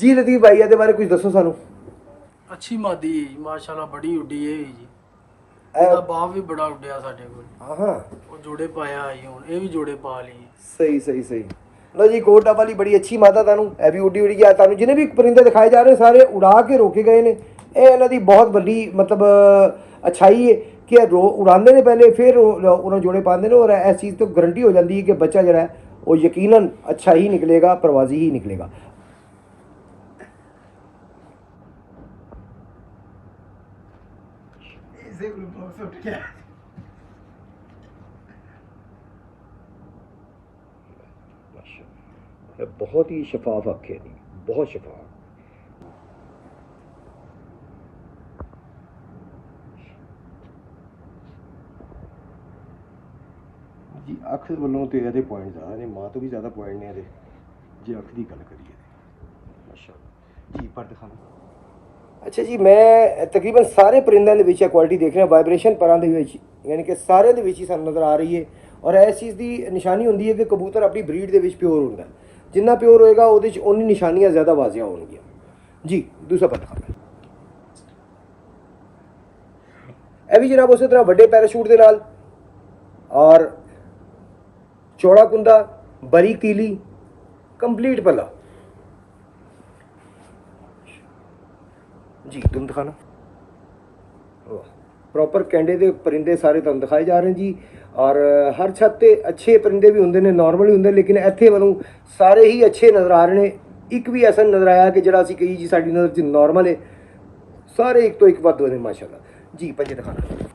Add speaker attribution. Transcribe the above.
Speaker 1: जी लतीफ़ भाई ਇਹਦੇ ਬਾਰੇ ਕੁਝ ਦੱਸੋ ਸਾਨੂੰ।
Speaker 2: ਅੱਛੀ ਮਾਦੀ ਹੈ ਜੀ, ਮਾਸ਼ਾਅੱਲਾ ਬੜੀ ਉੱਡੀ ਹੈ ਜੀ। ਇਹਦਾ ਬਾਪ ਵੀ ਬੜਾ ਉੱਡਿਆ ਸਾਡੇ ਕੋਲ।
Speaker 1: ਹਾਂ
Speaker 2: ਉਹ ਜੋੜੇ ਪਾਇਆ ਆਈ ਹੁਣ ਇਹ ਵੀ ਜੋੜੇ ਪਾ ਲਈ।
Speaker 1: ਸਹੀ ਸਹੀ ਸਹੀ। लो जी कोटा वाली बड़ी अच्छी माता थानू है भी उड़ी उड़ी गया थानू जिन्हें भी परिंदे दिखाए जा रहे हैं सारे उड़ा के रोके गए ने। ये इन्हों की बहुत बड़ी मतलब अच्छाई है कि उड़ाते हैं पहले फिर उन्होंने जोड़े पाते हैं और इस चीज़ तो गारंटी हो जाती है कि बच्चा जरा है वो यकीनन अच्छा ही निकलेगा, प्रवासी ही निकलेगा। बहुत ही शफाफ अख है जी, बहुत शफाफ। जी अख वालों तो ये पॉइंट ज़्यादा ने, माँ तो भी ज़्यादा पॉइंट ने जी अख की गल करिए माशाअल्लाह जी। पर दिखाना अच्छा जी, मैं तकरीबन सारे परिंदों के क्वालिटी देख रहा वाइब्रेशन परां दे विच यानी कि सारे दे विच ही सानूं नज़र आ रही है। और इस चीज़ की निशानी होंदी है कि कबूतर अपनी ब्रीड के प्योर होंदा है, जिन्ना प्योर होएगा उहदे च उन्नी निशानियां ज़्यादा वाजिया होणगियां जी। दूसरा पता यह भी जनाब उस तरह वड्डे पैराशूट के नाल और चौड़ा कुंदा, बारीक तीली, कंप्लीट पला जी। तुम दिखाना प्रॉपर कैंडे के परिंदे सारे तुम दिखाए जा रहे हैं जी। और हर छत पे अच्छे परिंदे भी होंगे ने, नॉर्मल भी होंगे, लेकिन इत्थे वालों सारे ही अच्छे नज़र आ रहे हैं। एक भी ऐसा नज़र आया कि जरा असीं कही जी साडी नज़र च नॉर्मल है, सारे एक तो एक वध ने माशाअल्लाह जी। पंजे दिखाना